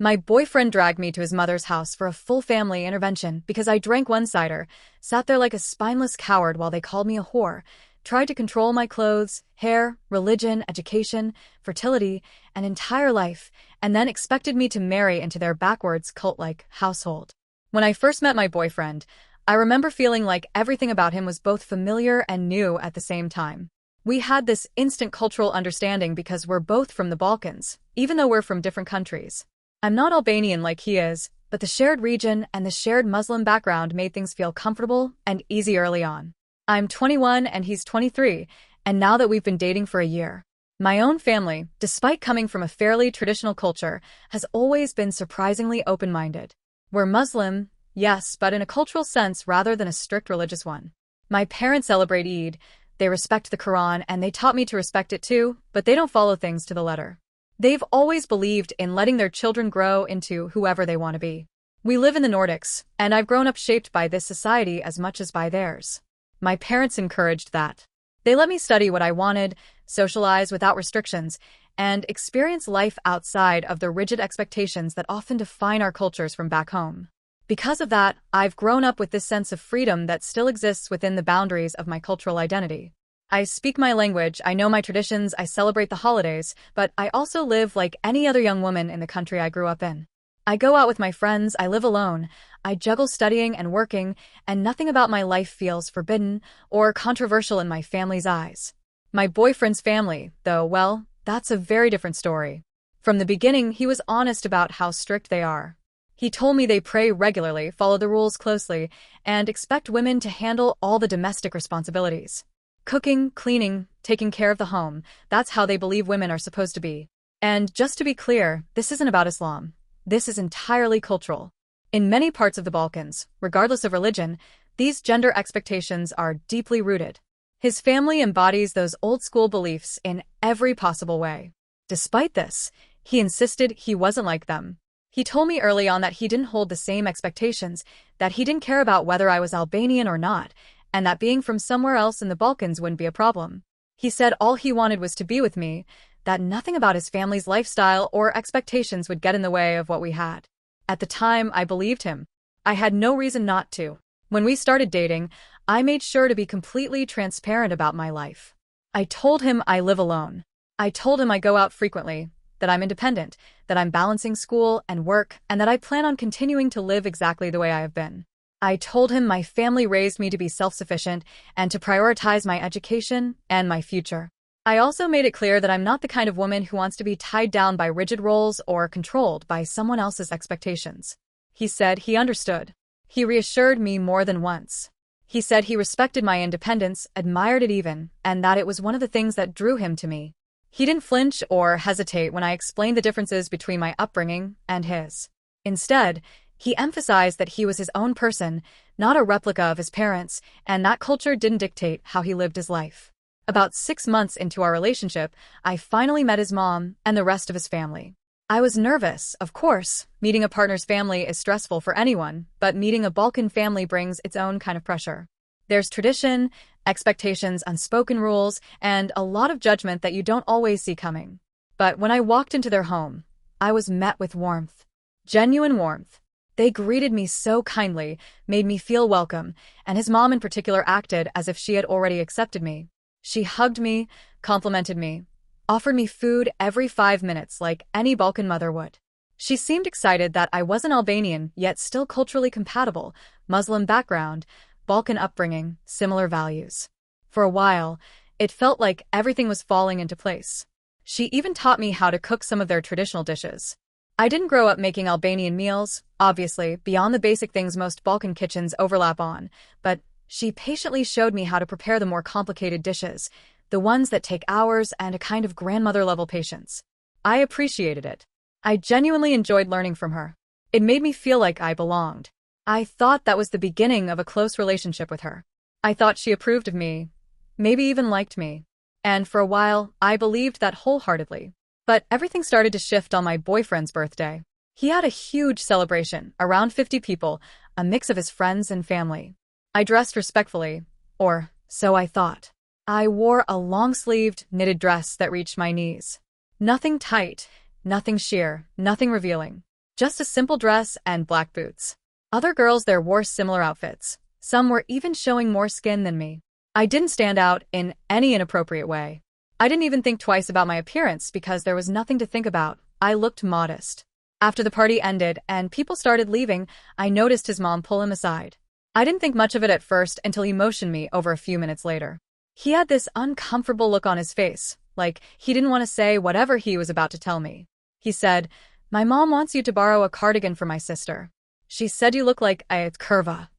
My boyfriend dragged me to his mother's house for a full family intervention because I drank one cider, sat there like a spineless coward while they called me a whore, tried to control my clothes, hair, religion, education, fertility, and entire life, and then expected me to marry into their backwards cult-like household. When I first met my boyfriend, I remember feeling like everything about him was both familiar and new at the same time. We had this instant cultural understanding because we're both from the Balkans, even though we're from different countries. I'm not Albanian like he is, but the shared region and the shared Muslim background made things feel comfortable and easy early on. I'm 21 and he's 23, and now that we've been dating for a year, my own family, despite coming from a fairly traditional culture, has always been surprisingly open-minded. We're Muslim, yes, but in a cultural sense rather than a strict religious one. My parents celebrate Eid, they respect the Quran, and they taught me to respect it too, but they don't follow things to the letter. They've always believed in letting their children grow into whoever they want to be. We live in the Nordics, and I've grown up shaped by this society as much as by theirs. My parents encouraged that. They let me study what I wanted, socialize without restrictions, and experience life outside of the rigid expectations that often define our cultures from back home. Because of that, I've grown up with this sense of freedom that still exists within the boundaries of my cultural identity. I speak my language, I know my traditions, I celebrate the holidays, but I also live like any other young woman in the country I grew up in. I go out with my friends, I live alone, I juggle studying and working, and nothing about my life feels forbidden or controversial in my family's eyes. My boyfriend's family, though, well, that's a very different story. From the beginning, he was honest about how strict they are. He told me they pray regularly, follow the rules closely, and expect women to handle all the domestic responsibilities. Cooking, cleaning, taking care of the home, that's how they believe women are supposed to be. And just to be clear, this isn't about Islam. This is entirely cultural. In many parts of the Balkans, regardless of religion, these gender expectations are deeply rooted. His family embodies those old-school beliefs in every possible way. Despite this, he insisted he wasn't like them. He told me early on that he didn't hold the same expectations, that he didn't care about whether I was Albanian or not, and that being from somewhere else in the Balkans wouldn't be a problem. He said all he wanted was to be with me, that nothing about his family's lifestyle or expectations would get in the way of what we had. At the time, I believed him. I had no reason not to. When we started dating, I made sure to be completely transparent about my life. I told him I live alone. I told him I go out frequently, that I'm independent, that I'm balancing school and work, and that I plan on continuing to live exactly the way I have been. I told him my family raised me to be self-sufficient and to prioritize my education and my future. I also made it clear that I'm not the kind of woman who wants to be tied down by rigid roles or controlled by someone else's expectations. He said he understood. He reassured me more than once. He said he respected my independence, admired it even, and that it was one of the things that drew him to me. He didn't flinch or hesitate when I explained the differences between my upbringing and his. Instead, he emphasized that he was his own person, not a replica of his parents, and that culture didn't dictate how he lived his life. About 6 months into our relationship, I finally met his mom and the rest of his family. I was nervous, of course. Meeting a partner's family is stressful for anyone, but meeting a Balkan family brings its own kind of pressure. There's tradition, expectations, unspoken rules, and a lot of judgment that you don't always see coming. But when I walked into their home, I was met with warmth. Genuine warmth. They greeted me so kindly, made me feel welcome, and his mom in particular acted as if she had already accepted me. She hugged me, complimented me, offered me food every 5 minutes like any Balkan mother would. She seemed excited that I wasn't Albanian, yet still culturally compatible, Muslim background, Balkan upbringing, similar values. For a while, it felt like everything was falling into place. She even taught me how to cook some of their traditional dishes. I didn't grow up making Albanian meals, obviously, beyond the basic things most Balkan kitchens overlap on, but she patiently showed me how to prepare the more complicated dishes, the ones that take hours and a kind of grandmother-level patience. I appreciated it. I genuinely enjoyed learning from her. It made me feel like I belonged. I thought that was the beginning of a close relationship with her. I thought she approved of me, maybe even liked me. And for a while, I believed that wholeheartedly. But everything started to shift on my boyfriend's birthday. He had a huge celebration, around 50 people, a mix of his friends and family. I dressed respectfully, or so I thought. I wore a long-sleeved, knitted dress that reached my knees. Nothing tight, nothing sheer, nothing revealing. Just a simple dress and black boots. Other girls there wore similar outfits. Some were even showing more skin than me. I didn't stand out in any inappropriate way. I didn't even think twice about my appearance because there was nothing to think about. I looked modest. After the party ended and people started leaving, I noticed his mom pull him aside. I didn't think much of it at first until he motioned me over a few minutes later. He had this uncomfortable look on his face, like he didn't want to say whatever he was about to tell me. He said, "My mom wants you to borrow a cardigan for my sister. She said you look like a curva."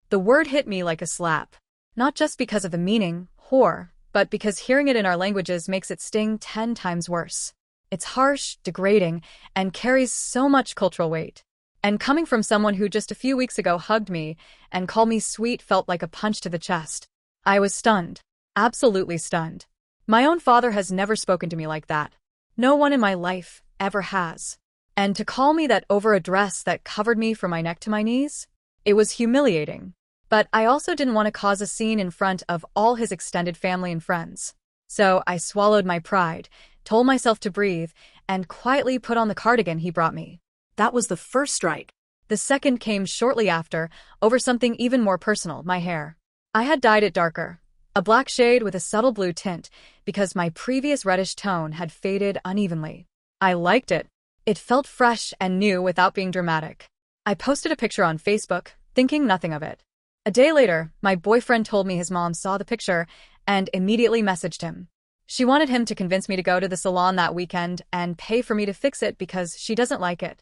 The word hit me like a slap. Not just because of the meaning, whore, but because hearing it in our languages makes it sting 10 times worse. It's harsh, degrading, and carries so much cultural weight. And coming from someone who just a few weeks ago hugged me and called me sweet felt like a punch to the chest. I was stunned. Absolutely stunned. My own father has never spoken to me like that. No one in my life ever has. And to call me that over a dress that covered me from my neck to my knees? It was humiliating. But I also didn't want to cause a scene in front of all his extended family and friends. So I swallowed my pride, told myself to breathe, and quietly put on the cardigan he brought me. That was the first strike. The second came shortly after, over something even more personal, my hair. I had dyed it darker, a black shade with a subtle blue tint, because my previous reddish tone had faded unevenly. I liked it. It felt fresh and new without being dramatic. I posted a picture on Facebook, thinking nothing of it. A day later, my boyfriend told me his mom saw the picture and immediately messaged him. She wanted him to convince me to go to the salon that weekend and pay for me to fix it because she doesn't like it.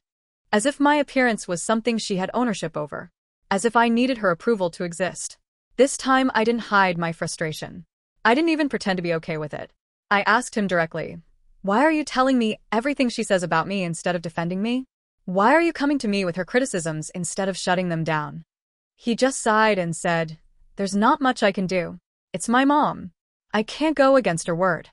As if my appearance was something she had ownership over. As if I needed her approval to exist. This time I didn't hide my frustration. I didn't even pretend to be okay with it. I asked him directly, "Why are you telling me everything she says about me instead of defending me? Why are you coming to me with her criticisms instead of shutting them down?" He just sighed and said, "There's not much I can do. It's my mom. I can't go against her word."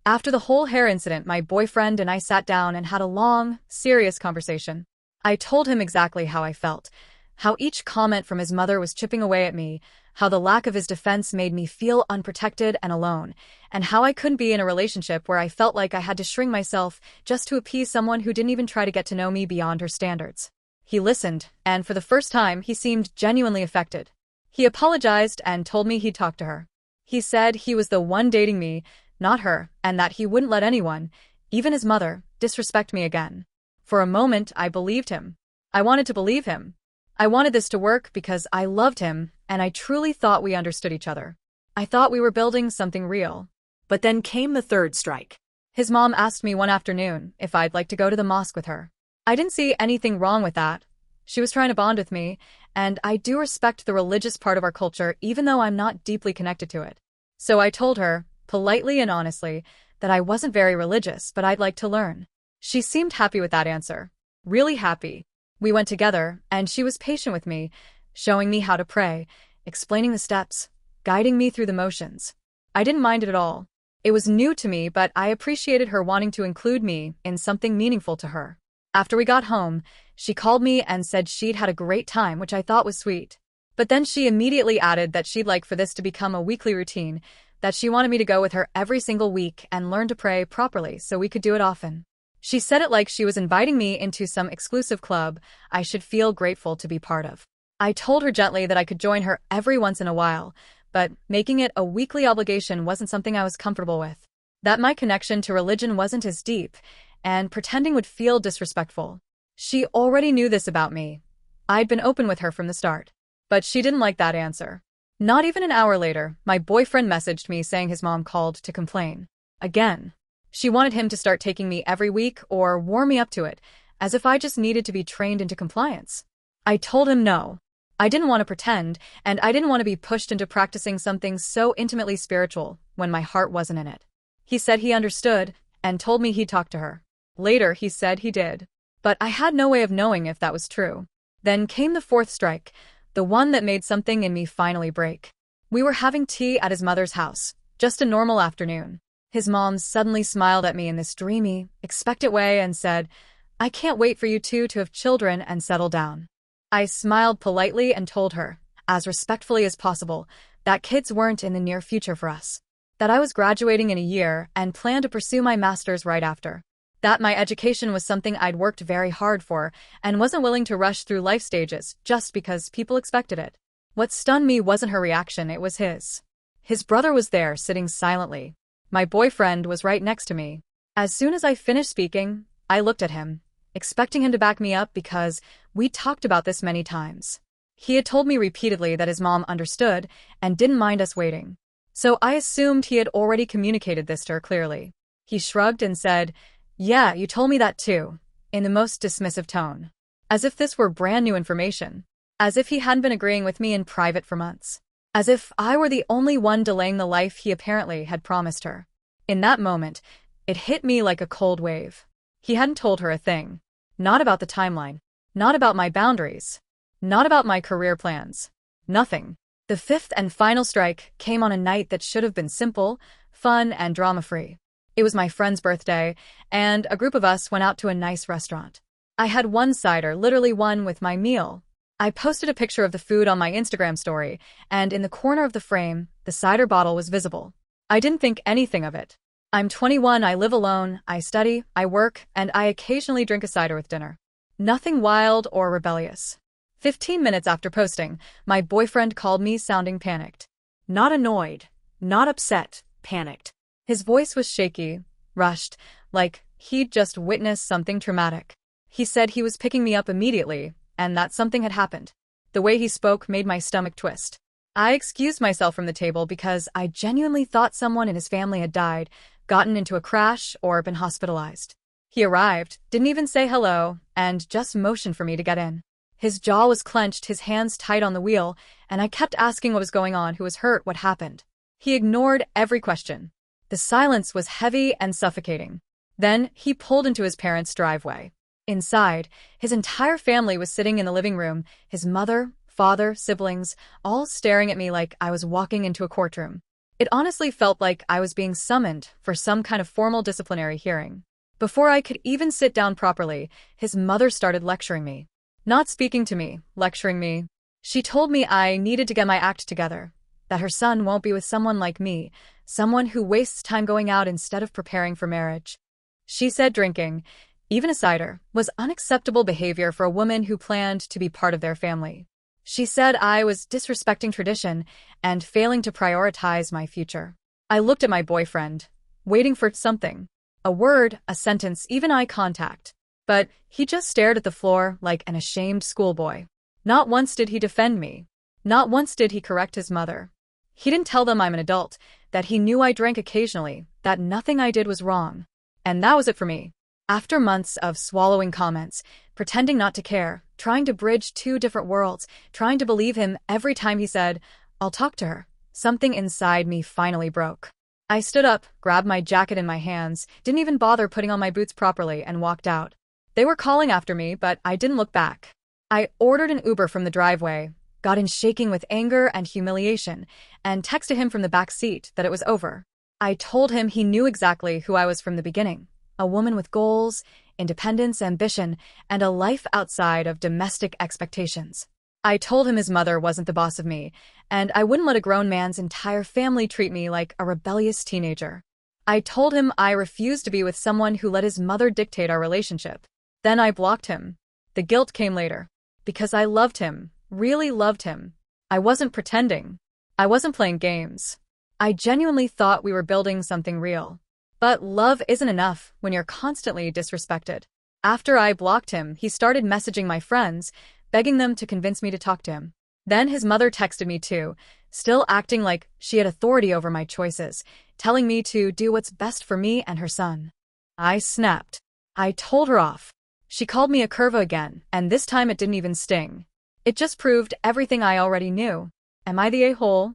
After the whole hair incident, my boyfriend and I sat down and had a long, serious conversation. I told him exactly how I felt, how each comment from his mother was chipping away at me, how the lack of his defense made me feel unprotected and alone, and how I couldn't be in a relationship where I felt like I had to shrink myself just to appease someone who didn't even try to get to know me beyond her standards. He listened, and for the first time, he seemed genuinely affected. He apologized and told me he'd talk to her. He said he was the one dating me, not her, and that he wouldn't let anyone, even his mother, disrespect me again. For a moment, I believed him. I wanted to believe him. I wanted this to work because I loved him, and I truly thought we understood each other. I thought we were building something real. But then came the third strike. His mom asked me one afternoon if I'd like to go to the mosque with her. I didn't see anything wrong with that. She was trying to bond with me, and I do respect the religious part of our culture even though I'm not deeply connected to it. So I told her, politely and honestly, that I wasn't very religious, but I'd like to learn. She seemed happy with that answer. Really happy. We went together, and she was patient with me, showing me how to pray, explaining the steps, guiding me through the motions. I didn't mind it at all. It was new to me, but I appreciated her wanting to include me in something meaningful to her. After we got home, she called me and said she'd had a great time, which I thought was sweet. But then she immediately added that she'd like for this to become a weekly routine, that she wanted me to go with her every single week and learn to pray properly so we could do it often. She said it like she was inviting me into some exclusive club I should feel grateful to be part of. I told her gently that I could join her every once in a while, but making it a weekly obligation wasn't something I was comfortable with. That my connection to religion wasn't as deep, and pretending would feel disrespectful. She already knew this about me. I'd been open with her from the start. But she didn't like that answer. Not even an hour later, my boyfriend messaged me saying his mom called to complain. Again. She wanted him to start taking me every week or warm me up to it, as if I just needed to be trained into compliance. I told him no. I didn't want to pretend, and I didn't want to be pushed into practicing something so intimately spiritual when my heart wasn't in it. He said he understood, and told me he'd talk to her. Later, he said he did. But I had no way of knowing if that was true. Then came the fourth strike, the one that made something in me finally break. We were having tea at his mother's house, just a normal afternoon. His mom suddenly smiled at me in this dreamy, expectant way and said, "I can't wait for you two to have children and settle down." I smiled politely and told her, as respectfully as possible, that kids weren't in the near future for us. That I was graduating in a year and planned to pursue my master's right after. That my education was something I'd worked very hard for and wasn't willing to rush through life stages just because people expected it. What stunned me wasn't her reaction, it was his. His brother was there, sitting silently. My boyfriend was right next to me. As soon as I finished speaking, I looked at him, expecting him to back me up because we'd talked about this many times. He had told me repeatedly that his mom understood and didn't mind us waiting. So I assumed he had already communicated this to her clearly. He shrugged and said, "Yeah, you told me that too," in the most dismissive tone. As if this were brand new information. As if he hadn't been agreeing with me in private for months. As if I were the only one delaying the life he apparently had promised her. In that moment, it hit me like a cold wave. He hadn't told her a thing. Not about the timeline. Not about my boundaries. Not about my career plans. Nothing. The fifth and final strike came on a night that should have been simple, fun, and drama-free. It was my friend's birthday, and a group of us went out to a nice restaurant. I had one cider, literally one with my meal. I posted a picture of the food on my Instagram story, and in the corner of the frame, the cider bottle was visible. I didn't think anything of it. I'm 21, I live alone, I study, I work, and I occasionally drink a cider with dinner. Nothing wild or rebellious. 15 minutes after posting, my boyfriend called me sounding panicked. Not annoyed, not upset, panicked. His voice was shaky, rushed, like he'd just witnessed something traumatic. He said he was picking me up immediately, and that something had happened. The way he spoke made my stomach twist. I excused myself from the table because I genuinely thought someone in his family had died, gotten into a crash, or been hospitalized. He arrived, didn't even say hello, and just motioned for me to get in. His jaw was clenched, his hands tight on the wheel, and I kept asking what was going on, who was hurt, what happened. He ignored every question. The silence was heavy and suffocating. Then he pulled into his parents' driveway. Inside, his entire family was sitting in the living room, his mother, father, siblings, all staring at me like I was walking into a courtroom. It honestly felt like I was being summoned for some kind of formal disciplinary hearing. Before I could even sit down properly, his mother started lecturing me. Not speaking to me, lecturing me. She told me I needed to get my act together, that her son won't be with someone like me, someone who wastes time going out instead of preparing for marriage. She said drinking, even a cider, was unacceptable behavior for a woman who planned to be part of their family. She said I was disrespecting tradition and failing to prioritize my future. I looked at my boyfriend, waiting for something. A word, a sentence, even eye contact. But he just stared at the floor like an ashamed schoolboy. Not once did he defend me. Not once did he correct his mother. He didn't tell them I'm an adult, that he knew I drank occasionally, that nothing I did was wrong. And that was it for me. After months of swallowing comments, pretending not to care, trying to bridge two different worlds, trying to believe him every time he said, "I'll talk to her," something inside me finally broke. I stood up, grabbed my jacket in my hands, didn't even bother putting on my boots properly, and walked out. They were calling after me, but I didn't look back. I ordered an Uber from the driveway, got in shaking with anger and humiliation, and texted him from the back seat that it was over. I told him he knew exactly who I was from the beginning. A woman with goals, independence, ambition, and a life outside of domestic expectations. I told him his mother wasn't the boss of me, and I wouldn't let a grown man's entire family treat me like a rebellious teenager. I told him I refused to be with someone who let his mother dictate our relationship. Then I blocked him. The guilt came later. Because I loved him, really loved him. I wasn't pretending. I wasn't playing games. I genuinely thought we were building something real. But love isn't enough when you're constantly disrespected. After I blocked him, he started messaging my friends, begging them to convince me to talk to him. Then his mother texted me too, still acting like she had authority over my choices, telling me to do what's best for me and her son. I snapped. I told her off. She called me a curva again, and this time it didn't even sting. It just proved everything I already knew. Am I the a-hole?